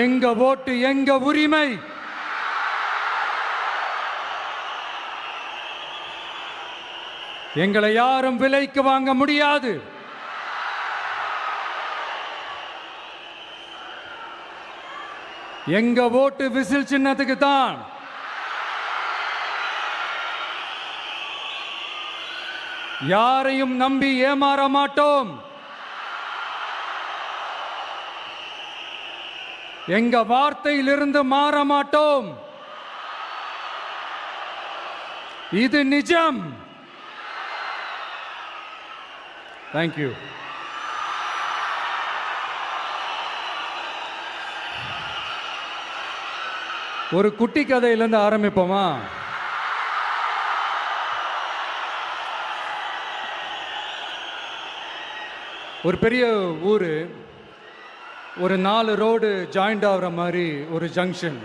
எங்க ஓட்டு எங்க உரிமை. எங்களை யாரும் விலைக்கு வாங்க முடியாது. எங்க ஓட்டு விசில் சின்னத்துக்கு தான். யாரையும் நம்பி ஏமாற மாட்டோம். எங்க வார்த்தையிலிருந்து மாற மாட்டோம். இது நிஜம். தேங்க்யூ. ஒரு குட்டி கதையிலிருந்து ஆரம்பிப்போமா? ஒரு பெரிய ஊர், ஒரு 4 ரோடு ஜாயிண்ட் ஆகிற மாதிரி ஒரு ஜங்ஷன்,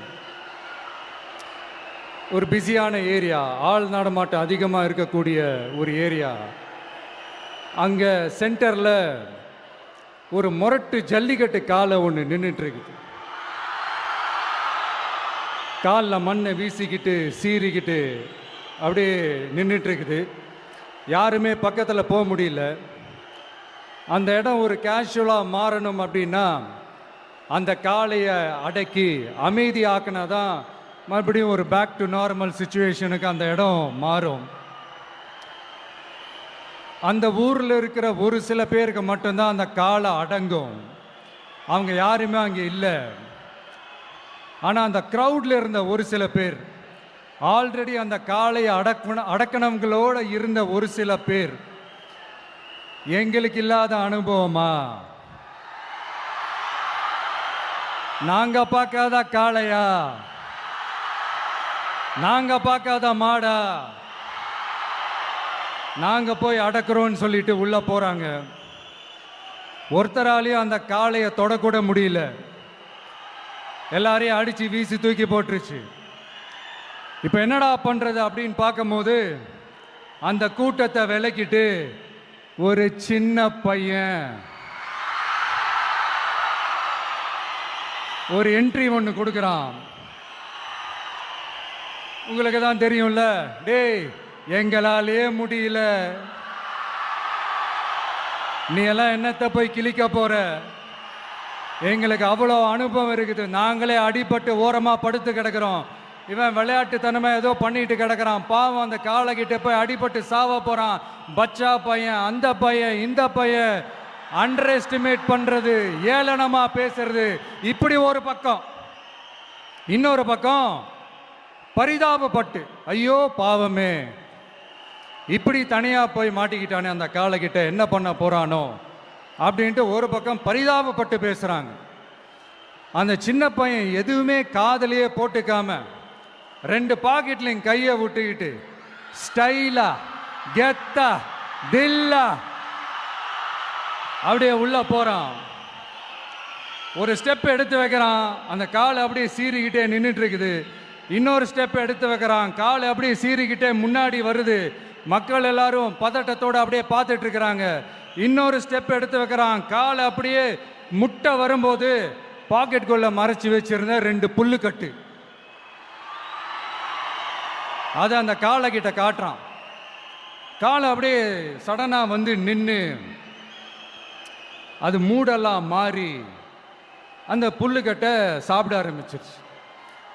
ஒரு பிஸியான ஏரியா, ஆள் நடமாட்டம் அதிகமாக இருக்கக்கூடிய ஒரு ஏரியா. அங்கே சென்டரில் ஒரு முரட்டு ஜல்லிக்கட்டு காலை ஒன்று நின்றுட்டுருக்குது. காலில் மண்ணை வீசிக்கிட்டு சீறிக்கிட்டு அப்படியே நின்றுட்டுருக்குது. யாருமே பக்கத்தில் போக முடியல. அந்த இடம் ஒரு கேஷுவலாக மாறணும் அப்படின்னா அந்த காளையை அடக்கி அமைதி ஆக்கினா தான் மறுபடியும் ஒரு பேக் டு நார்மல் சுச்சுவேஷனுக்கு அந்த இடம் மாறும். அந்த ஊரில் இருக்கிற ஒரு சில பேருக்கு மட்டும்தான் அந்த காளை அடங்கும். அவங்க யாருமே அங்கே இல்லை. ஆனால் அந்த க்ரௌடில் இருந்த ஒரு சில பேர், ஆல்ரெடி அந்த காளையை அடக்கணங்களோடு இருந்த ஒரு சில பேர், எங்களுக்கு இல்லாத அனுபவமா? நாங்க பார்க்காத காளையா? நாங்க பார்க்காத மாடா? நாங்க போய் அடக்குறோம்னு சொல்லிட்டு உள்ள போறாங்க. ஒருத்தராலையும் அந்த காளையை தொடக்கூட முடியல. எல்லாரையும் அடிச்சு வீசி தூக்கி போட்டுருச்சு. இப்போ என்னடா பண்றது அப்படின்னு பார்க்கும்போது அந்த கூட்டத்தை விலக்கிட்டு ஒரு சின்ன பையன் ஒரு என்ட்ரி ஒன்று கொடுக்குறான். உங்களுக்கு தான் தெரியும்ல, டேய் எங்களாலே முடியல, நீ எல்லாம் என்னத்தை போய் கிழிக்க போற? எங்களுக்கு அவ்வளோ அனுபவம் இருக்குது, நாங்களே அடிபட்டு ஓரமாக படுத்து கிடக்கிறோம். இவன் விளையாட்டுத்தனமா ஏதோ பண்ணிட்டு கிடக்கிறான், பாவம் அந்த காலை கிட்ட போய் அடிபட்டு சாவ போறான். பச்சா பையன், அந்த பையன், இந்த பையன், அண்டர் எஸ்டிமேட் பண்றது, ஏளனமா பேசுறது, இப்படி ஒரு பக்கம். இன்னொரு பக்கம் பரிதாபப்பட்டு, ஐயோ பாவமே, இப்படி தனியா போய் மாட்டிக்கிட்டானே அந்த காலை கிட்ட, என்ன பண்ண போறானோ அப்படின்ட்டு ஒரு பக்கம் பரிதாபப்பட்டு பேசுறாங்க. அந்த சின்ன பையன் எதுவுமே காதலையே போட்டுக்காம 2 பாக்கெட்லையும் கையை விட்டுக்கிட்டு ஸ்டைலா கெத்தா தில்லா அப்படியே உள்ள போறான். ஒரு ஸ்டெப் எடுத்து வைக்கிறான், அந்த கால் அப்படியே சீறிக்கிட்டே நின்றுட்டு இருக்குது. இன்னொரு ஸ்டெப் எடுத்து வைக்கிறான், கால் அப்படியே சீறிக்கிட்டே முன்னாடி வருது. மக்கள் எல்லாரும் பதட்டத்தோடு அப்படியே பார்த்துட்டு இருக்கிறாங்க. இன்னொரு ஸ்டெப் எடுத்து வைக்கிறான், கால் அப்படியே முட்டை வரும்போது பாக்கெட்டுக்குள்ள மறைச்சி வச்சிருந்த 2 புல்லுக்கட்டு அதை அந்த காலை கிட்ட காட்டுறான். காலை அப்படியே சடனா வந்து நின்று அது மூடெல்லாம் மாறி அந்த புல்லுக்கட்டை சாப்பிட ஆரம்பிச்சிருச்சு.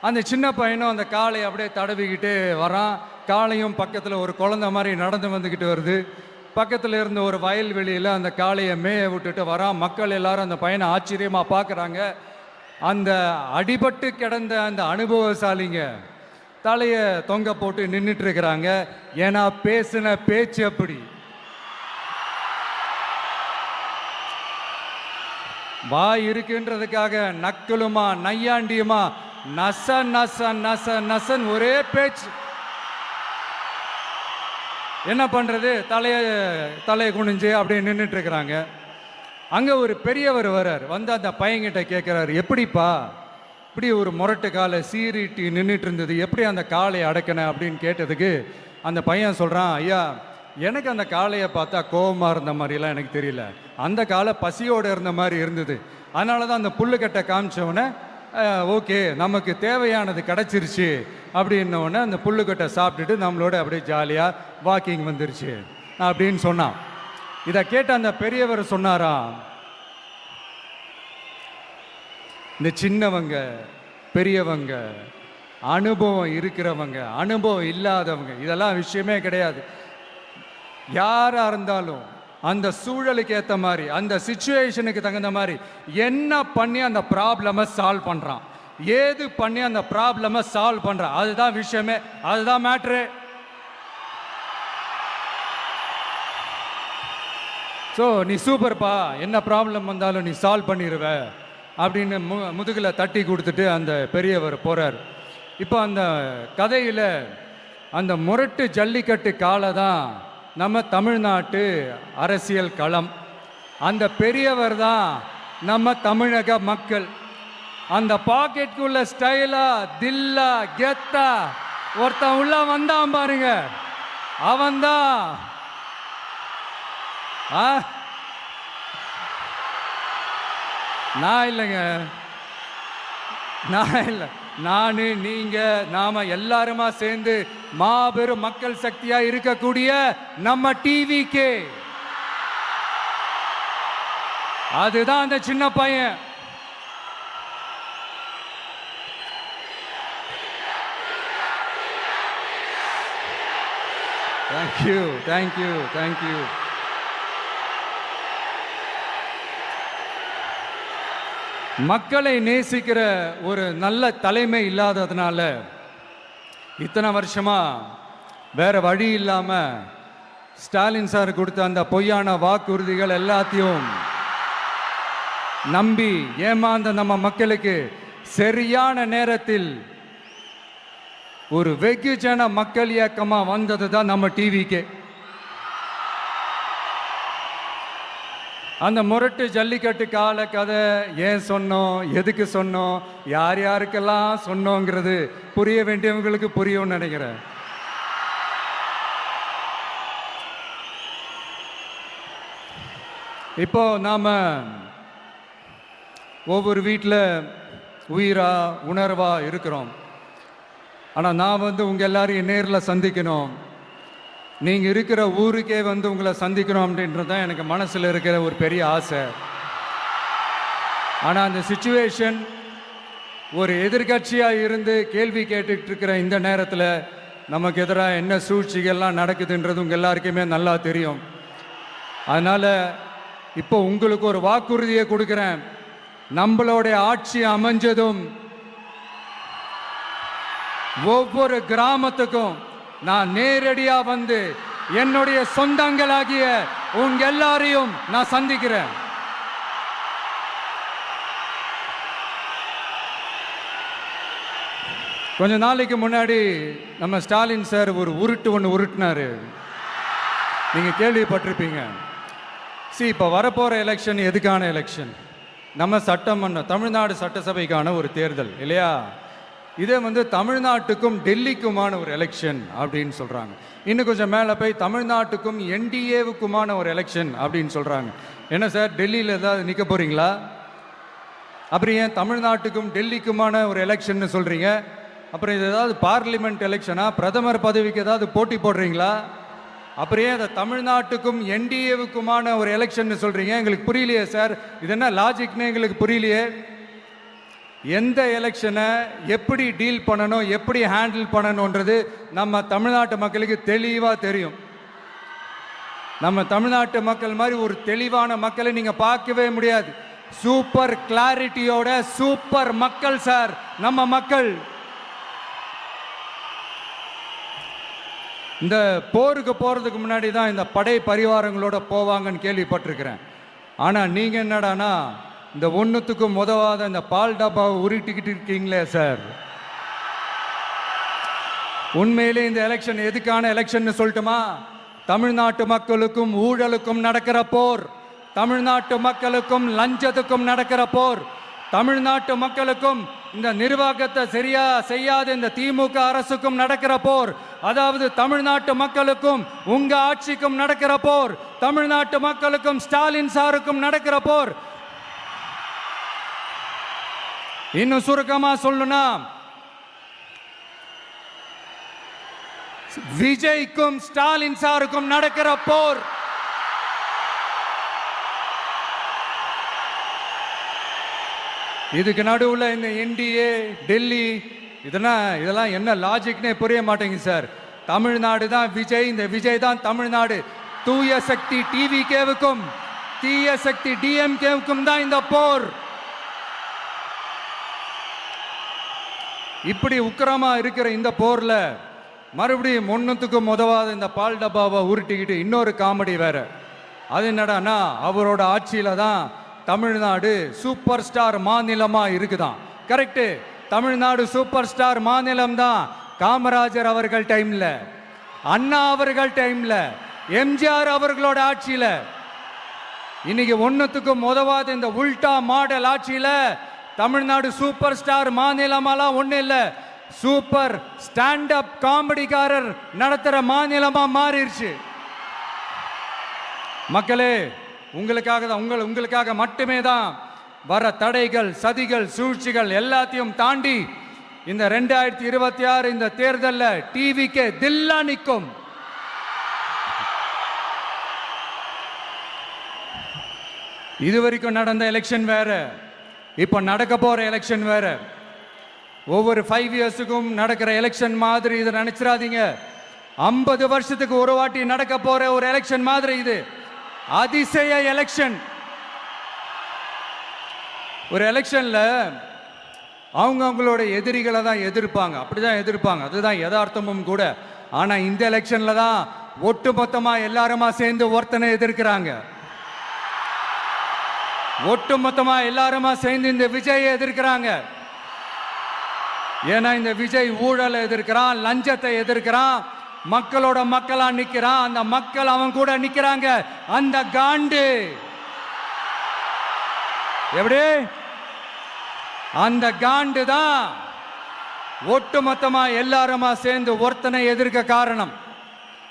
அந்த சின்ன பையனும் அந்த காளை அப்படியே தடவிக்கிட்டே வரான். காளையும் பக்கத்தில் ஒரு குழந்தை மாதிரி நடந்து வந்துக்கிட்டு வருது. பக்கத்தில் இருந்த ஒரு வயல்வெளியில் அந்த காளையை மேய விட்டுட்டு வரான். மக்கள் எல்லாரும் அந்த பையனை ஆச்சரியமாக பார்க்குறாங்க. அந்த அடிபட்டு கிடந்த அந்த அனுபவசாலிங்க தலையை தொங்க போட்டு நின்றுட்டு இருக்கிறாங்க. ஏன்னா பேசின பேச்சு அப்படி. வாய் இருக்குன்றதுக்காக நக்கலுமா நையாண்டியுமா நச நச நச நசன் ஒரே பேச்சு. என்ன பண்றது, தலையை குனிஞ்சு அப்படியே நின்றுட்டு இருக்கிறாங்க. அங்கே ஒரு பெரியவர் வர்றார். வந்து அந்த பையன்கிட்ட கேட்குறாரு, எப்படிப்பா இப்படி ஒரு முரட்டு காலை சீறிட்டு நின்றுட்டு இருந்தது, எப்படி அந்த காளையை அடக்கின அப்படின்னு கேட்டதுக்கு அந்த பையன் சொல்கிறான், ஐயா எனக்கு அந்த காளையை பார்த்தா கோபமாக இருந்த மாதிரிலாம் எனக்கு தெரியல, அந்த காலை பசியோடு இருந்த மாதிரி இருந்தது. அதனால தான் அந்த புல்லுக்கட்டை காமிச்சவனை ஓகே நமக்கு தேவையானது கிடச்சிருச்சு அப்படின்னோடனே அந்த புல்லுக்கட்டை சாப்பிட்டுட்டு நம்மளோட அப்படியே ஜாலியாக வாக்கிங் வந்துருச்சு அப்படின்னு சொன்னான். இதை கேட்ட அந்த பெரியவர் சொன்னாராம், இந்த சின்னவங்க பெரியவங்க அனுபவம் இருக்கிறவங்க அனுபவம் இல்லாதவங்க இதெல்லாம் விஷயமே கிடையாது. யாராக இருந்தாலும் அந்த சூழலுக்கு ஏற்ற மாதிரி அந்த சிச்சுவேஷனுக்கு தகுந்த மாதிரி என்ன பண்ணி அந்த ப்ராப்ளமை சால்வ் பண்ணுறான், ஏது பண்ணி அந்த ப்ராப்ளமை சால்வ் பண்ணுறான், அதுதான் விஷயமே, அதுதான் மேட்ரு. ஸோ நீ சூப்பர்ப்பா, என்ன ப்ராப்ளம் வந்தாலும் நீ சால்வ் பண்ணிடுவ அப்படின்னு முதுகில் தட்டி கொடுத்துட்டு அந்த பெரியவர் போகிறார். இப்போ அந்த கதையில் அந்த முரட்டு ஜல்லிக்கட்டு காலை தான் நம்ம தமிழ்நாட்டு அரசியல் களம். அந்த பெரியவர் தான் நம்ம தமிழக மக்கள். அந்த பாக்கெட்டுக்குள்ள ஸ்டைலா தில்லா கெத்தா ஒருத்தன் உள்ள வந்தான் பாருங்க, அவன்தான் நான் இல்லைங்க, நான் இல்லை, நானு நீங்க நாம எல்லாருமா சேர்ந்து மாபெரும் மக்கள் சக்தியா இருக்கக்கூடிய நம்ம டிவிக்கு, அதுதான் அந்த சின்ன பையன். Thank you thank you thank you. மக்களை நேசிக்கிற ஒரு நல்ல தலைமை இல்லாததுனால இத்தனை வருஷமா வேற வழி இல்லாம ஸ்டாலின் சார் கொடுத்த அந்த பொய்யான வாக்குறுதிகள் எல்லாத்தையும் நம்பி ஏமாந்த நம்ம மக்களுக்கு சரியான நேரத்தில் ஒரு வெகுஜன மக்கள் இயக்கமா வந்தது தான் நம்ம டிவிக்கு. அந்த முரட்டு ஜல்லிக்கட்டு கால கதை ஏன் சொன்னோம், எதுக்கு சொன்னோம், யார் யாருக்கெல்லாம் சொன்னோங்கிறது புரிய வேண்டியவங்களுக்கு புரியும்னு நினைக்கிறேன். இப்போ நாம ஒவ்வொரு வீட்டில் உயிரா உணர்வா இருக்கிறோம். ஆனால் நான் உங்கள் எல்லாரையும் நேரில் சந்திக்கணும், நீங்கள் இருக்கிற ஊருக்கே உங்களை சந்திக்கணும் அப்படின்றது தான் எனக்கு மனசில் இருக்கிற ஒரு பெரிய ஆசை. ஆனால் அந்த சிச்சுவேஷன் ஒரு எதிர்கட்சியாக இருந்து கேள்வி கேட்டுக்கிட்டு இருக்கிற இந்த நேரத்தில் நமக்கு எதிராக என்ன சூழ்ச்சிகள்லாம் நடக்குதுன்றது உங்கள் எல்லாருக்குமே நல்லா தெரியும். அதனால் இப்போ உங்களுக்கு ஒரு வாக்குறுதியை கொடுக்குறேன், நம்மளுடைய ஆட்சி அமைஞ்சதும் ஒவ்வொரு கிராமத்துக்கும் நான் நேரடியா வந்து என்னுடைய சொந்தங்களாகிய உங்க எல்லாரையும் நான் சந்திக்கிறேன். கொஞ்ச நாளைக்கு முன்னாடி நம்ம ஸ்டாலின் சார் ஒரு ஒன்று உருட்டினாரு, நீங்க கேள்விப்பட்டிருப்பீங்க. இப்போ வரப்போற எலெக்ஷன் எதுக்கான எலெக்ஷன்? நம்ம சட்டமன்ற தமிழ்நாடு சட்டசபைக்கான ஒரு தேர்தல் இல்லையா? இதே தமிழ்நாட்டுக்கும் டெல்லிக்குமான ஒரு எலெக்ஷன் அப்படின்னு சொல்கிறாங்க. இன்னும் கொஞ்சம் மேலே போய் தமிழ்நாட்டுக்கும் என்டிஏவுக்குமான ஒரு எலெக்ஷன் அப்படின்னு சொல்கிறாங்க. என்ன சார், டெல்லியில் ஏதாவது நிற்க போகிறீங்களா? அப்புறம் ஏன் தமிழ்நாட்டுக்கும் டெல்லிக்குமான ஒரு எலெக்ஷன் சொல்கிறீங்க? அப்புறம் இது ஏதாவது பார்லிமெண்ட் எலெக்ஷனா, பிரதமர் பதவிக்கு ஏதாவது போட்டி போடுறீங்களா? அப்புறம் ஏன் அதை தமிழ்நாட்டுக்கும் என்டிஏவுக்குமான ஒரு எலெக்ஷன் சொல்கிறீங்க? எங்களுக்கு புரியலையே சார், இது என்ன லாஜிக்னு எங்களுக்கு புரியலையே. எந்த எலெக்ஷனை எப்படி டீல் பண்ணணும், எப்படி ஹேண்டில் பண்ணணுன்றது நம்ம தமிழ்நாட்டு மக்களுக்கு தெளிவாக தெரியும். நம்ம தமிழ்நாட்டு மக்கள் மாதிரி ஒரு தெளிவான மக்களை நீங்கள் பார்க்கவே முடியாது. சூப்பர் கிளாரிட்டியோட சூப்பர் மக்கள் சார் நம்ம மக்கள். இந்த போருக்கு போகிறதுக்கு முன்னாடி தான் இந்த படை பரிவாரங்களோட போவாங்கன்னு கேள்விப்பட்டிருக்கிறேன். ஆனால் நீங்கள் என்னடானா இந்த ஒன்றுத்துக்கும் உதவாத இந்த பால் டப்பாவை உருட்டிக்கிட்டு இருக்கீங்களே சார். உண்மையிலே இந்த எலெக்ஷன் எதுக்கான எலெக்ஷன் சொல்லட்டுமா? தமிழ்நாட்டு மக்களுக்கும் ஊழலுக்கும் நடக்கிற போர், தமிழ்நாட்டு மக்களுக்கும் லஞ்சத்துக்கும் நடக்கிற போர், தமிழ்நாட்டு மக்களுக்கும் இந்த நிர்வாகத்தை சரியா செய்யாத இந்த திமுக அரசுக்கும் நடக்கிற போர், அதாவது தமிழ்நாட்டு மக்களுக்கும் உங்க ஆட்சிக்கும் நடக்கிற போர், தமிழ்நாட்டு மக்களுக்கும் ஸ்டாலின் சாருக்கும் நடக்கிற போர். இன்னும் சுருக்கமா சொல்லணும்னா, விஜய்க்கும் ஸ்டாலின் சாருக்கும் நடக்கிற போர் இதுக்கு நடுவுல இந்த என்டிஏ டெல்லி இதெல்லாம் என்ன லாஜிக்னே புரிய மாட்டேங்குது சார். தமிழ்நாடு தான் விஜய், இந்த விஜய் தான் தமிழ்நாடு. தூய சக்தி டிவிகேவுக்கும் தீய சக்தி டிஎம்கேவுக்கும் தான் இந்த போர். இப்படி உக்கிரமா இருக்கிற இந்த போர்ல மறுபடியும் ஒன்னுத்துக்கும் உதவாத இந்த பால் டப்பாவை உருட்டிக்கிட்டு இன்னொரு காமெடி வேற. அது என்னடான்னா, அவரோட ஆட்சியில தான் தமிழ்நாடு சூப்பர் ஸ்டார் மாநிலமா இருக்குதான். கரெக்டு, தமிழ்நாடு சூப்பர் ஸ்டார் மாநிலம் தான். காமராஜர் அவர்கள் டைம்ல, அண்ணா அவர்கள் டைம்ல, எம்ஜிஆர் அவர்களோட ஆட்சியில. இன்னைக்கு ஒன்னுத்துக்கும் உதவாத இந்த உல்டா மாடல் ஆட்சியில தமிழ்நாடு சூப்பர் ஸ்டார் மாநிலமாலாம் ஒண்ணு இல்ல, சூப்பர் ஸ்டாண்ட் அப் காமெடிக்காரர் நடத்துற மாநிலமா மாறிடுச்சு. மக்களே, உங்களுக்காக மட்டுமே தான் வர தடைகள், சதிகள், சூழ்ச்சிகள் எல்லாத்தையும் தாண்டி இந்த 2026 இந்த தேர்தலில் டிவிக்கு தில்லா நிற்கும். இதுவரைக்கும் நடந்த எலெக்ஷன் வேற, இப்ப நடக்க போற எலெக்ஷன் வேற. ஒவ்வொரு 5 இயர்ஸுக்கும் நடக்கிற எலெக்ஷன் மாதிரி இதை நினைச்சிடாதீங்க. 50 வருஷத்துக்கு ஒரு வாட்டி நடக்க போற ஒரு எலெக்ஷன் மாதிரி இது. அதிசய எலெக்ஷன். ஒரு எலெக்ஷன்ல அவங்களோட எதிரிகளை தான் எதிர்ப்பாங்க, அப்படிதான் எதிர்ப்பாங்க, அதுதான் யதார்த்தமும் கூட. ஆனா இந்த எலெக்ஷன்ல தான் ஒட்டுமொத்தமா எல்லாருமா சேர்ந்து ஒருத்தனை எதிர்க்கிறாங்க. ஒட்டுமொத்தமா எல்லாருமா சேர்ந்து இந்த விஜயை எதிர்க்கிறாங்க. ஏன்னா இந்த விஜய் ஊழலை எதிர்க்கிறான், லஞ்சத்தை எதிர்க்கிறான், மக்களோட மக்களா நிக்கிறான். அந்த மக்கள் அவன் கூட நிக்கிறாங்க. அந்த காண்டு எப்படி? அந்த காண்டு தான் ஒட்டுமொத்தமா எல்லாருமா சேர்ந்து ஒருத்தனை எதிர்க்க காரணம்.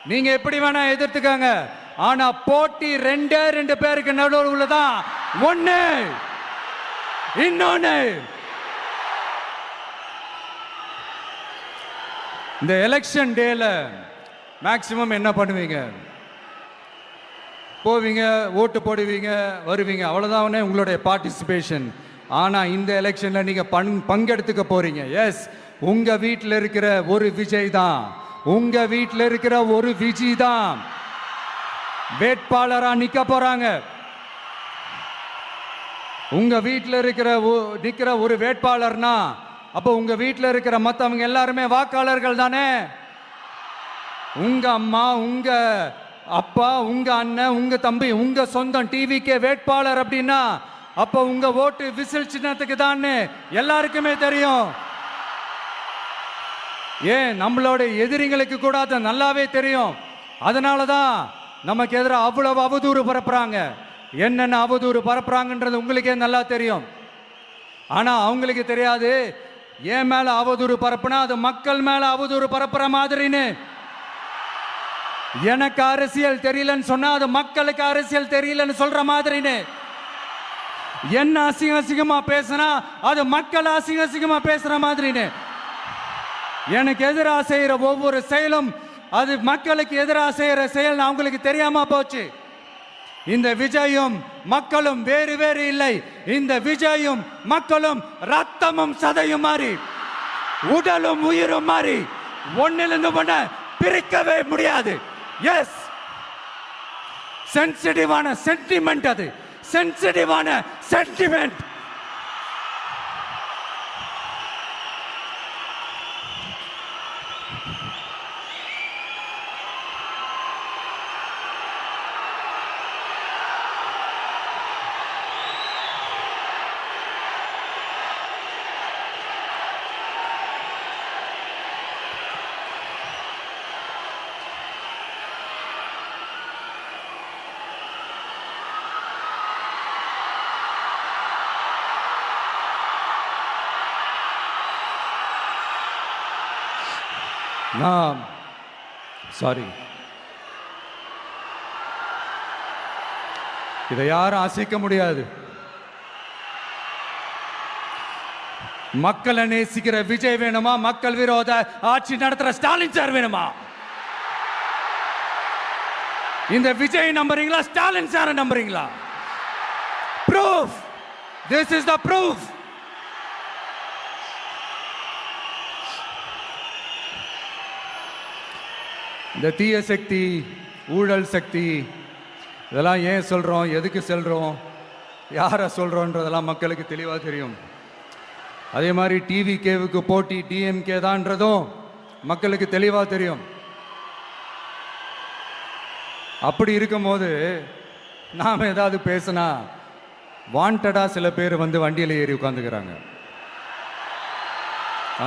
நீங்க எப்படி வேணா எதிர்த்துக்காங்க, ஆனா போட்டி 2 பேருக்கு நடுவுல தான். ஒண்ணு இன்னொன்னு. இந்த எலெக்ஷன் டேல மேக்சிமம் என்ன பண்ணுவீங்க? போவீங்க, ஓட்டு போடுவீங்க, வருவீங்க, அவ்வளவுதான் உங்களுடைய பார்ட்டிசிபேஷன். ஆனா இந்த எலெக்ஷன்ல நீங்க பங்கெடுத்துக்க போறீங்க. எஸ், உங்க வீட்டில் இருக்கிற ஒரு விஜய் தான், உங்க வீட்டில் இருக்கிற ஒரு விஜய் தான் வேட்பாளரா நிக்க போறாங்க. உங்க வீட்டில் நிக்கிற ஒரு வேட்பாளர்னா அப்போ உங்க வீட்டில் இருக்கிற மற்றவங்க எல்லாருமே வாக்காளர்கள் தானே. உங்க அம்மா, உங்க அப்பா, உங்க அண்ணன், உங்க தம்பி, உங்க சொந்தம் டிவிக்கே வேட்பாளர் அப்படின்னா அப்போ உங்க ஓட்டு விசில் சின்னத்துக்கு தான் எல்லாருக்குமே தெரியும். ஏன், நம்மளோட எதிரிங்களுக்கு கூட அது நல்லாவே தெரியும். அதனாலதான் நமக்கு எதிராக அவ்வளவு அவதூறு பரப்புறாங்க. என்னென்ன அவதூறு பரப்புறாங்கன்றது உங்களுக்கே நல்லா தெரியும். ஆனா அவங்களுக்கு தெரியாது, ஏன் மேல அவதூறு பரப்புனா அது மக்கள் மேல அவதூறு பரப்புற மாதிரின்னு. எனக்கு அரசியல் தெரியலன்னு சொன்னா அது மக்களுக்கு அரசியல் தெரியலன்னு சொல்ற மாதிரின்னு. என்ன அசிங்கமா பேசினா அது மக்கள் அசிங்கமா பேசுற மாதிரின்னு. எனக்கு எதிராக செய்யற ஒவ்வொரு செயலும் அது மக்களுக்கு எதிராக செய்யற செயல் அவங்களுக்கு தெரியாம போச்சு. இந்த விஜயும் மக்களும் வேறு வேறு இல்லை. இந்த விஜயும் மக்களும் ரத்தமும் சதையும் மாறி, உடலும் உயிரும் மாறி, ஒன்னிலிருந்து ஒண்ண பிரிக்கவே முடியாது. எஸ், சென்சிட்டிவான சென்டிமெண்ட், அது சென்சிட்டிவான சென்டிமெண்ட். சாரி, இதை யாரும் அசைக்க முடியாது. மக்களை நேசிக்கிற விஜய் வேணுமா, மக்கள் விரோத ஆட்சி நடத்துற ஸ்டாலின் சார் வேணுமா? இந்த விஜய் நம்புறீங்களா, ஸ்டாலின் சார் நம்புறீங்களா? Proof, this is the proof. இந்த தீய சக்தி, ஊழல் சக்தி, இதெல்லாம் ஏன் சொல்றோம், எதுக்கு சொல்றோம், யாரை சொல்றோன்றதெல்லாம் மக்களுக்கு தெளிவாக தெரியும். அதே மாதிரி டிவிகேவுக்கு போட்டி டிஎம்கே தான்றதும் மக்களுக்கு தெளிவாக தெரியும். அப்படி இருக்கும்போது நாம் ஏதாவது பேசினா வாண்டடா சில பேர் வந்து வண்டியில் ஏறி உட்காந்துக்கிறாங்க.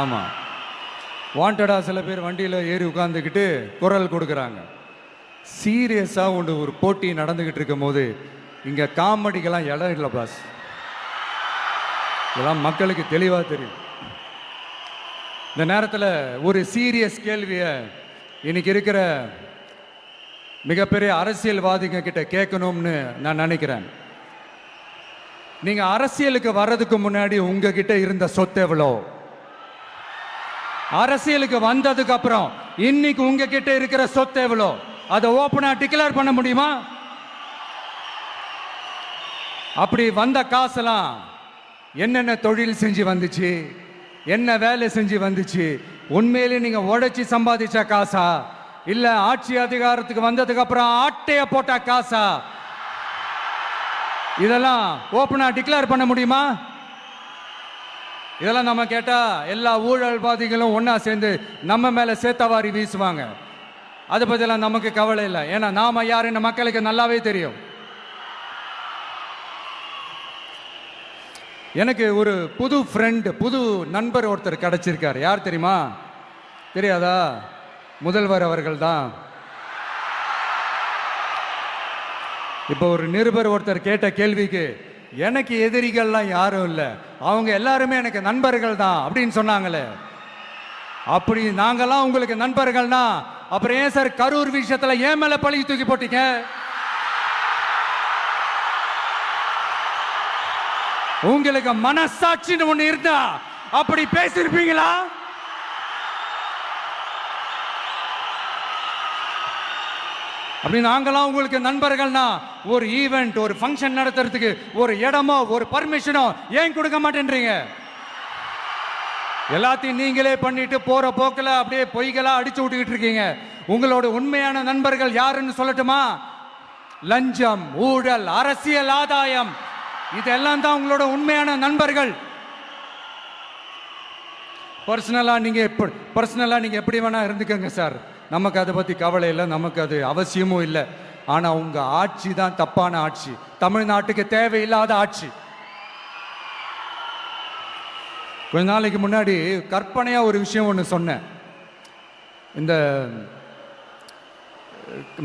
ஆமாம், வாண்டடா சில பேர் வண்டியில் ஏறி உட்காந்துக்கிட்டு குரல் கொடுக்குறாங்க. சீரியஸாக ஒரு போட்டி நடந்துக்கிட்டு இருக்கும் போது இங்கே காமெடிக்கெல்லாம் இடம் இல்லை பாஸ். இதெல்லாம் மக்களுக்கு தெளிவாக தெரியும். இந்த நேரத்தில் ஒரு சீரியஸ் கேள்வியை இன்னைக்கு இருக்கிற மிகப்பெரிய அரசியல்வாதிங்க கிட்ட கேட்கணும்னு நான் நினைக்கிறேன். நீங்க அரசியலுக்கு வர்றதுக்கு முன்னாடி உங்ககிட்ட இருந்த சொத்து எவ்வளோ? அரசியலுக்கு வந்ததுக்கு அப்புறம் இன்னைக்கு உங்ககிட்ட இருக்கிற சொத்து எவ்வளோ? அதை ஓப்பனா டிக்ளேர் பண்ண முடியுமா? அப்படி வந்த காசெல்லாம் என்னென்ன தொழில் செஞ்சு வந்துச்சு, என்ன வேலை செஞ்சு வந்துச்சு, உண்மையிலே நீங்க உழைச்சி சம்பாதிச்ச காசா, இல்ல ஆட்சி அதிகாரத்துக்கு வந்ததுக்கு அப்புறம் ஆட்டைய போட்ட காசா? இதெல்லாம் ஓப்பனா டிக்ளேர் பண்ண முடியுமா? இதெல்லாம் நம்ம கேட்டா எல்லா ஊழல்வாதிகளும் ஒன்னா சேர்ந்து நம்ம மேல சேத்தவாரி வீசுவாங்க. அதை பத்திலாம் நமக்கு கவலை இல்லை. ஏன்னா நாம யாருன்னு மக்களுக்கு நல்லாவே தெரியும். எனக்கு ஒரு புது ஃப்ரெண்டு, புது நண்பர் ஒருத்தர் கிடைச்சிருக்கார். யார் தெரியுமா? தெரியாதா? முதல்வர் அவர்கள் தான். இப்போ ஒரு நிருபர் ஒருத்தர் கேட்ட கேள்விக்கு எனக்கு எதிரிகள்லாம் யாரும் இல்லை, அவங்க எல்லாருமே எனக்கு நண்பர்கள் தான் அப்படின்னு சொன்னாங்களே. அப்படி நாங்கெல்லாம் உங்களுக்கு நண்பர்கள்னா அப்புறம் ஏன் சார் கரூர் விஷயத்துல ஏன் மேல பழி தூக்கி போட்டீங்க? உங்களுக்கு மனசாட்சின்னு ஒண்ணு இருந்தா அப்படி பேசிருப்பீங்களா? அப்படி நாங்களாம் உங்களுக்கு நண்பர்கள்னா ஒரு ஈவெண்ட், ஒரு ஃபங்க்ஷன் நடத்துறதுக்கு ஒரு இடமோ ஒரு பர்மிஷனோ ஏன் கொடுக்க மாட்டேன்றீங்க? எல்லாத்தையும் நீங்களே பண்ணிட்டு போற போக்கில் அப்படியே பொய்களா அடிச்சு விட்டுக்கிட்டு இருக்கீங்க. உங்களோட உண்மையான நண்பர்கள் யாருன்னு சொல்லட்டுமா? லஞ்சம், ஊழல், அரசியல் ஆதாயம், இதெல்லாம் தான் உங்களோட உண்மையான நண்பர்கள். பர்சனலா நீங்க எப்படி வேணா இருந்துக்கங்க சார், நமக்கு அதை பத்தி கவலை இல்லை, நமக்கு அது அவசியமும் இல்லை. ஆனா உங்க ஆட்சி தான் தப்பான ஆட்சி, தமிழ்நாட்டுக்கு தேவையில்லாத ஆட்சி. கொஞ்ச நாளைக்கு முன்னாடி கற்பனையா ஒரு விஷயம் ஒன்று சொன்னேன். இந்த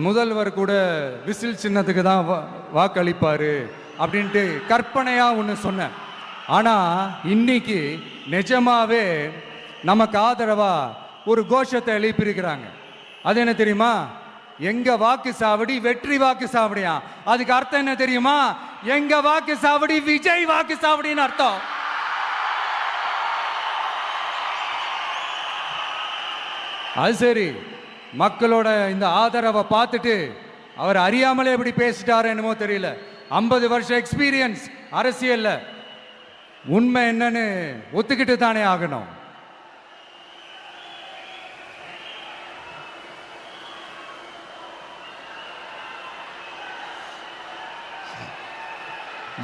முதல்வர் கூட விசில் சின்னத்துக்கு தான் வாக்களிப்பாரு அப்படின்ட்டு கற்பனையா ஒன்று சொன்னேன். ஆனா இன்னைக்கு நிஜமாவே நமக்கு ஆதரவா ஒரு கோஷத்தை எழுப்பியிருக்கிறாங்க. அது என்ன தெரியுமா? எங்க வாக்கு சாவடி வெற்றி வாக்கு சாவடியா. அதுக்கு அர்த்தம் என்ன தெரியுமா? எங்க வாக்கு சாவடி விஜய் வாக்கு சாவடின்னு அர்த்தம். அது சரி, மக்களோட இந்த ஆதரவை பார்த்துட்டு அவர் அறியாமலே எப்படி பேசிட்டாரு என்னமோ தெரியல. 50 வருஷம் எக்ஸ்பீரியன்ஸ் அரசியல்ல, உண்மை என்னன்னு ஒத்துக்கிட்டு தானே ஆகணும்.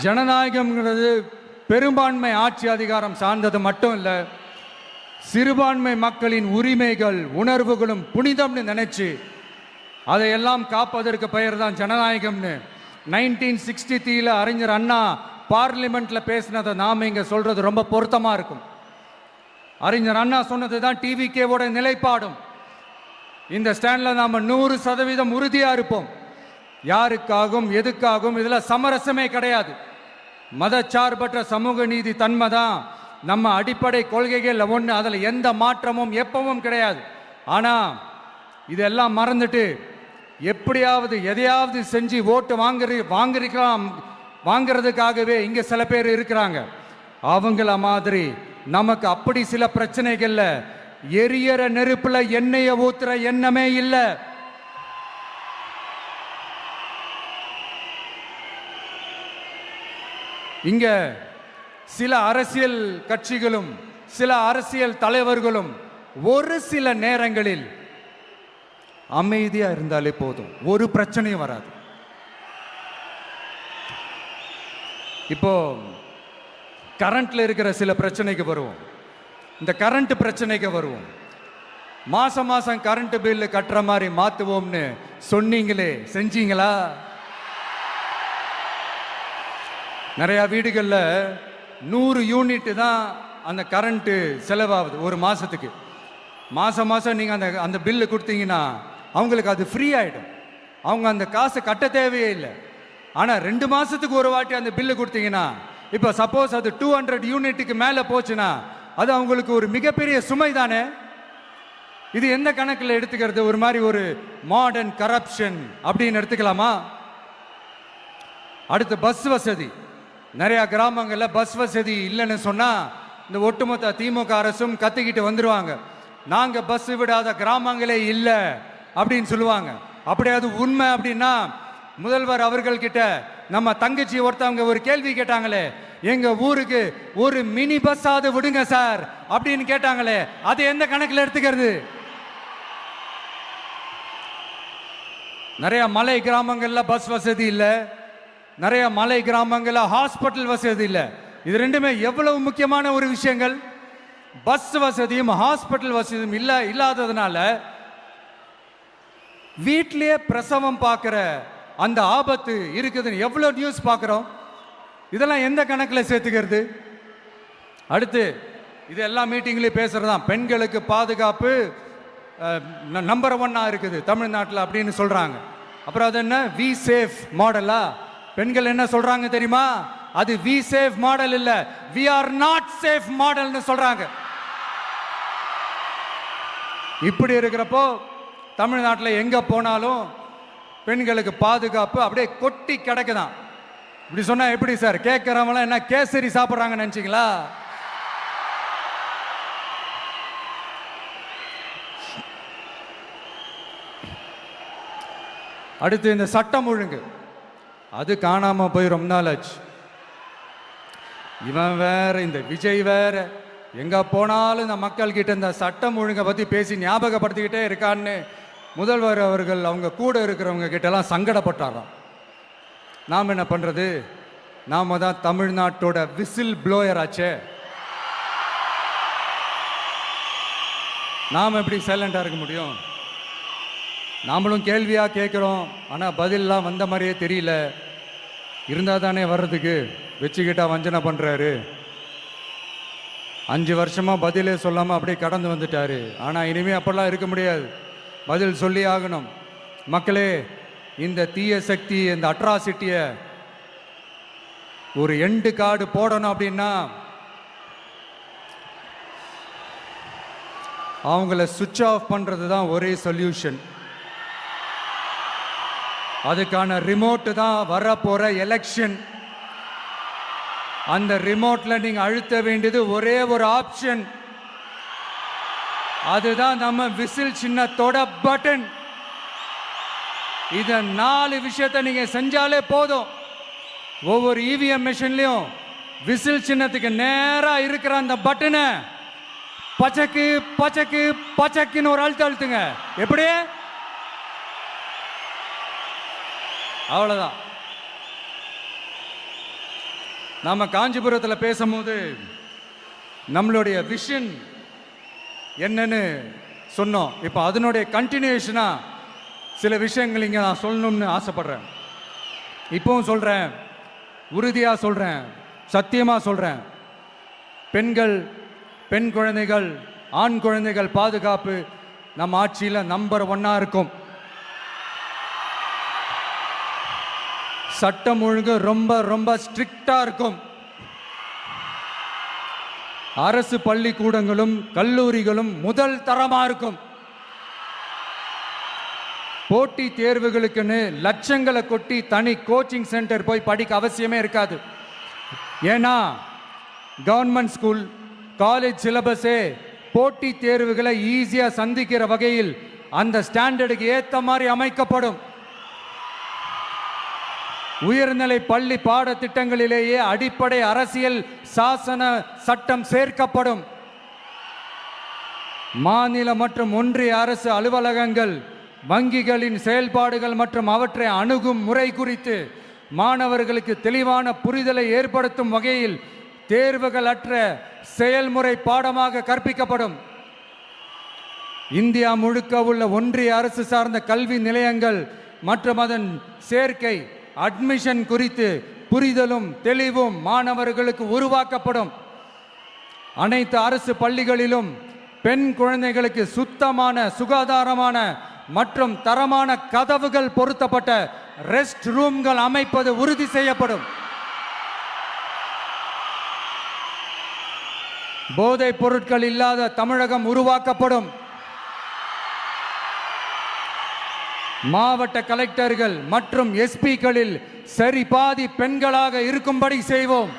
ஜனநாயகம்ங்கிறது பெரும்பான்மை ஆட்சி அதிகாரம் சார்ந்தது மட்டும் இல்லை, சிறுபான்மை மக்களின் உரிமைகள் உணர்வுகளும் புனிதம்னு நினைச்சு அதையெல்லாம் காப்பதற்கு பெயர் தான் ஜனநாயகம்னு 1963 அறிஞர் அண்ணா பார்லிமெண்ட்ல பேசினதை நாம இங்க சொல்றது ரொம்ப பொருத்தமா இருக்கும். அறிஞர் அண்ணா சொன்னது தான் டிவிகேவோட நிலைப்பாடும். இந்த ஸ்டாண்ட்ல நாம 100% உறுதியா இருப்போம். யாருக்காகவும் எதுக்காகவும் இதுல சமரசமே கிடையாது. மதச்சார்பற்ற சமூக நீதி தன்மை தான் நம்ம அடிப்படை கொள்கைகள் ஒன்று, அதில் எந்த மாற்றமும் எப்பவும் கிடையாது. ஆனால் இதெல்லாம் மறந்துட்டு எப்படியாவது எதையாவது செஞ்சு ஓட்டு வாங்குறதுக்காகவே இங்கே சில பேர் இருக்கிறாங்க. அவங்கள மாதிரி நமக்கு அப்படி சில பிரச்சனைகள்ல எரியற நெருப்புல எண்ணெய ஊத்துற எண்ணமே இல்ல. இங்க சில அரசியல் கட்சிகளும் சில அரசியல் தலைவர்களும் ஒரு சில நேரங்களில் அமைதியா இருந்தாலே போதும், ஒரு பிரச்சனையும் வராது. இப்போ கரண்ட்ல இருக்கிற சில பிரச்சனைக்கு வருவோம். இந்த கரண்ட் பிரச்சனைக்கு வருவோம். மாசம் மாசம் கரண்ட் பில் கட்டுற மாதிரி மாத்துவோம்னு சொன்னீங்களே, செஞ்சீங்களா? நிறைய வீடுகளில் 100 யூனிட் தான் அந்த கரண்ட்டு செலவாகுது ஒரு மாசத்துக்கு. மாசம் மாசம் நீங்க அந்த பில்லு கொடுத்தீங்கன்னா அவங்களுக்கு அது ஃப்ரீ ஆயிடும். அவங்க அந்த காசை கட்ட தேவையே இல்லை. ஆனா 2 மாசத்துக்கு ஒரு வாட்டி அந்த பில்லு கொடுத்தீங்கன்னா, இப்போ சப்போஸ் அது 200 யூனிட்டுக்கு மேல போச்சுன்னா அது அவங்களுக்கு ஒரு மிகப்பெரிய சுமை தானே. இது எந்த கணக்கில் எடுத்துக்கிறது? ஒரு மாதிரி ஒரு மாடர்ன் கரப்ஷன் அப்படின்னு எடுத்துக்கலாமா? அடுத்து பஸ் வசதி. நிறைய கிராமங்களில் பஸ் வசதி இல்லைன்னு சொன்னா இந்த ஒட்டுமொத்த திமுக அரசும் கத்திக்கிட்டு வந்துருவாங்க. நாங்க பஸ் விடாத கிராமங்களே இல்லை அப்படின்னு சொல்லுவாங்க. அப்படியாவது உண்மை அப்படின்னா முதல்வர் அவர்கள் கிட்ட நம்ம தங்கச்சி ஒருத்தவங்க ஒரு கேள்வி கேட்டாங்களே, எங்க ஊருக்கு ஒரு மினி பஸ் ஆவது விடுங்க சார் அப்படின்னு கேட்டாங்களே, அது எந்த கணக்கில் எடுத்துக்கிறது? நிறைய மலை கிராமங்கள்ல பஸ் வசதி இல்லை, நிறைய மலை கிராமங்கள்ல ஹாஸ்பிட்டல் வசதி இல்லை. இது ரெண்டுமே எவ்வளவு முக்கியமான ஒரு விஷயங்கள். பஸ் வசதியும் ஹாஸ்பிட்டல் வசதியும் இல்லாததுனால வீட்டிலேயே பிரசவம் பார்க்கிற அந்த ஆபத்து இருக்குதுன்னு எவ்வளவு நியூஸ் பார்க்கிறோம். இதெல்லாம் எந்த கணக்கில் சேர்த்துக்கிறது? அடுத்து இது எல்லா மீட்டிங்லயும் பேசுறதுதான், பெண்களுக்கு பாதுகாப்பு நம்பர் 1 இருக்குது தமிழ்நாட்டில் அப்படின்னு சொல்றாங்க. அப்புறம் அது என்ன, வி சேஃப் மாடலா? பெண்கள் என்ன சொல்றாங்க தெரியுமா? அது வி சேஃப் மாடல் இல்ல, வி ஆர் நாட் சேஃப் மாடல்னு சொல்றாங்க. இப்படி இருக்கிறப்போ தமிழ்நாட்டில் எங்க போனாலும் பெண்களுக்கு பாதுகாப்பு அப்படியே கொட்டி கிடக்குதான். இப்படி சொன்னா எப்படி சார்? கேட்கிறவங்க என்ன கேசரி சாப்பிட்றாங்க நினைச்சீங்களா? அடுத்து இந்த சட்டம் ஒழுங்கு, அது காணாம போய் ரொம்ப நாள் ஆச்சு. இவன் வேற, இந்த விஜய் வேற, எங்க போனாலும் இந்த மக்கள் கிட்ட இந்த சட்டம் ஒழுங்கை பத்தி பேசி ஞாபகப்படுத்திக்கிட்டே இருக்கான்னு முதல்வர் அவர்கள் அவங்க கூட இருக்கிறவங்க கிட்ட எல்லாம் சங்கடப்பட்டாராம். நாம் என்ன பண்றது? நாம தான் தமிழ்நாட்டோட விசில் ப்ளோயர் ஆச்சே. நாம் எப்படி சைலண்டா இருக்க முடியும்? நாமளும் கேள்வியா கேட்கிறோம், ஆனா பதிலெல்லாம் வந்த மாதிரியே தெரியல. இருந்தா தானே வர்றதுக்கு, வச்சுக்கிட்டா வஞ்சனை பண்றாரு. 5 வருஷமா பதிலே சொல்லாம அப்படியே கடந்து வந்துட்டாரு. ஆனா இனிமே அப்படிலாம் இருக்க முடியாது, பதில் சொல்லி ஆகணும். மக்களே, இந்த தீய சக்தி, இந்த அட்ராசிட்டிய ஒரு எண்டு கார்டு போடணும் அப்படின்னா அவங்கள சுவிட்ச் ஆஃப் பண்றது தான் ஒரே சொல்யூஷன். அதுக்கான ரிமோட் தான் வரப்போற எலெக்ஷன். அந்த ரிமோட்ல நீங்க அழுத்த வேண்டியது ஒரே ஒரு ஆப்ஷன், அதுதான் நம்ம விசில் சின்னத்தோட பட்டன். இத 4 விஷயத்தை நீங்க செஞ்சாலே போதும். ஒவ்வொரு இவிஎம் மிஷின்லயும் விசில் சின்னத்துக்கு நேரா இருக்கிற அந்த பட்டனை பச்சக்கு பச்சக்கு பச்சக்குன்னு ஒரு அழுத்துங்க. எப்படி? அவ்வளவுதான். நாம காஞ்சிபுரத்தில் பேசும்போது நம்மளுடைய விஷன் என்னன்னு சொன்னோம். இப்போ அதனுடைய கண்டினியூஷனா சில விஷயங்கள் இங்க நான் சொல்லணும்னு ஆசைப்படுறேன். இப்பவும் சொல்றேன், உறுதியா சொல்றேன், சத்தியமா சொல்றேன். பெண்கள், பெண் குழந்தைகள், ஆண் குழந்தைகள் பாதுகாப்பு நம்ம ஆட்சியில நம்பர் 1 இருக்கும். சட்டம் ஒழுங்கு ரொம்ப ரொம்ப ஸ்ட்ரிக்டா இருக்கும். அரசு பள்ளிக்கூடங்களும் கல்லூரிகளும் முதல் தரமா இருக்கும். போட்டி தேர்வுகளுக்குன்னு லட்சங்களை கொட்டி தனி கோச்சிங் சென்டர் போய் படிக்க அவசியமே இருக்காது. ஏன்னா கவர்மெண்ட் ஸ்கூல், காலேஜ் சிலபஸே போட்டி தேர்வுகளை ஈஸியா சந்திக்கிற வகையில் அந்த ஸ்டாண்டர்டுக்கு ஏத்த மாதிரி அமைக்கப்படும். உயர்நிலை பள்ளி பாடத்திட்டங்களிலேயே அடிப்படை அரசியல் சாசன சட்டம் சேர்க்கப்படும். மாநில மற்றும் ஒன்றிய அரசு அலுவலகங்கள், வங்கிகளின் செயல்பாடுகள் மற்றும் அவற்றை அணுகும் முறை குறித்து மாணவர்களுக்கு தெளிவான புரிதலை ஏற்படுத்தும் வகையில் தேர்வுகள் அற்ற செயல்முறை பாடமாக கற்பிக்கப்படும். இந்தியா முழுக்க உள்ள ஒன்றிய அரசு சார்ந்த கல்வி நிலையங்கள் மற்றும் அதன் சேர்க்கை அட்மிஷன் குறித்து புரிதலும் தெளிவும் மாணவர்களுக்கு உருவாக்கப்படும். அனைத்து அரசு பள்ளிகளிலும் பெண் குழந்தைகளுக்கு சுத்தமான, சுகாதாரமான மற்றும் தரமான கதவுகள் பொருத்தப்பட்ட ரெஸ்ட் ரூம்கள் அமைப்பது உறுதி செய்யப்படும். போதைப் பொருட்கள் இல்லாத தமிழகம் உருவாக்கப்படும். மாவட்ட கலெக்டர்கள் மற்றும் எஸ்பிக்களில் சரி பாதி பெண்களாக இருக்கும்படி செய்வோம்.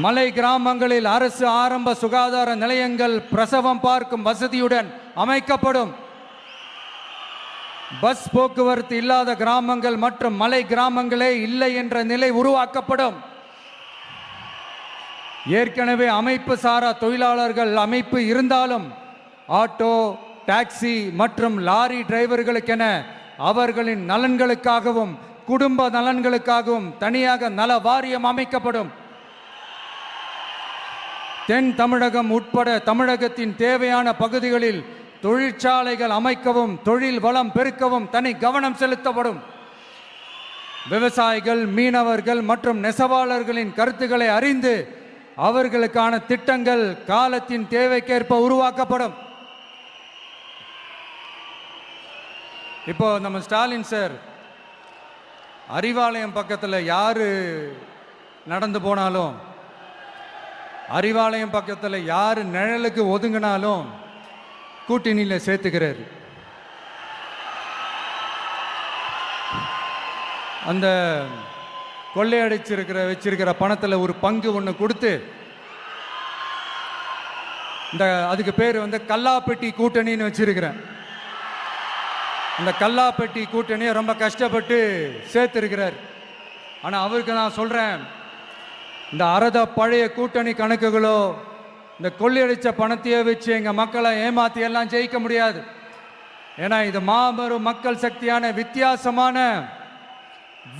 மலை கிராமங்களில் அரசு ஆரம்ப சுகாதார நிலையங்கள் பிரசவம் பார்க்கும் வசதியுடன் அமைக்கப்படும். பஸ் போக்குவரத்து இல்லாத கிராமங்கள் மற்றும் மலை கிராமங்களே இல்லை என்ற நிலை உருவாக்கப்படும். ஏற்கனவே அமைப்பு சாரா தொழிலாளர்கள் அமைப்பு இருந்தாலும் ஆட்டோ, டாக்ஸி மற்றும் லாரி டிரைவர்களுக்கென அவர்களின் நலன்களுக்காகவும் குடும்ப நலன்களுக்காகவும் தனியாக நல வாரியம் அமைக்கப்படும். தென் தமிழகம் உட்பட தமிழகத்தின் தேவையான பகுதிகளில் தொழிற்சாலைகள் அமைக்கவும் தொழில் வளம் பெருக்கவும் தனி கவனம் செலுத்தப்படும். விவசாயிகள், மீனவர்கள் மற்றும் நெசவாளர்களின் கருத்துக்களை அறிந்து அவர்களுக்கான திட்டங்கள் காலத்தின் தேவைக்கேற்ப உருவாக்கப்படும். இப்போ நம்ம ஸ்டாலின் சார் அறிவாலயம் பக்கத்தில் யாரு நடந்து போனாலும், அறிவாலயம் பக்கத்தில் யாரு நிழலுக்கு ஒதுங்கினாலும் கூட்டணியில் சேர்த்துக்கிறார். அந்த கொள்ளையடிச்சிருக்கிற வச்சிருக்கிற பணத்தில் ஒரு பங்கு ஒன்று கொடுத்து, இந்த அதுக்கு பேர் கல்லாப்பெட்டி கூட்டணின்னு வச்சிருக்கிறேன். அந்த கல்லாப்பெட்டி கூட்டணியை ரொம்ப கஷ்டப்பட்டு சேர்த்திருக்கிறார். ஆனால் அவருக்கு நான் சொல்கிறேன், இந்த அறத பழைய கூட்டணி கணக்குகளோ இந்த கொள்ளையடிச்ச பணத்தையே வச்சு எங்கள் மக்களை ஏமாற்றி எல்லாம் ஜெயிக்க முடியாது. ஏன்னா இது மாபெரும் மக்கள் சக்தியான வித்தியாசமான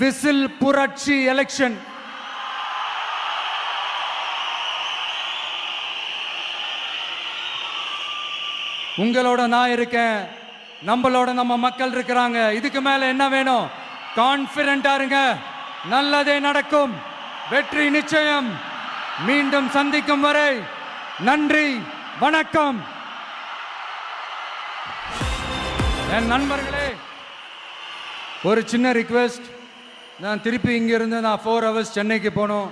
விசில் புரட்சி எலெக்ஷன். உங்களோட நான் இருக்கேன், நம்மளோட நம்ம மக்கள் இருக்கிறாங்க. இதுக்கு மேல என்ன வேணும்? கான்பிடென்ட்டா இருங்க, நல்லதே நடக்கும், வெற்றி நிச்சயம். மீண்டும் சந்திக்கும் வரை நன்றி, வணக்கம். என் நண்பர்களே, ஒரு சின்ன ரிக்வெஸ்ட். நான் திருப்பி இங்கிருந்து 4 hours சென்னைக்கு போகணும்.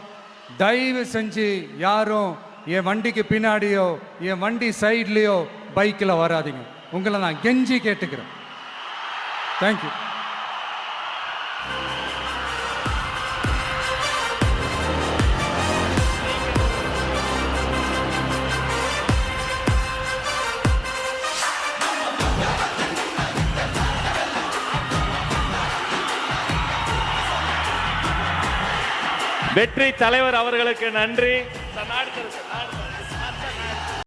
தயவு செஞ்சு யாரும் என் வண்டிக்கு பின்னாடியோ என் வண்டி சைட்லேயோ பைக்கில் வராதிங்க. உங்களை நான் கெஞ்சி கேட்டுக்கிறேன். தேங்க்யூ. வெற்றி தலைவர் அவர்களுக்கு நன்றி.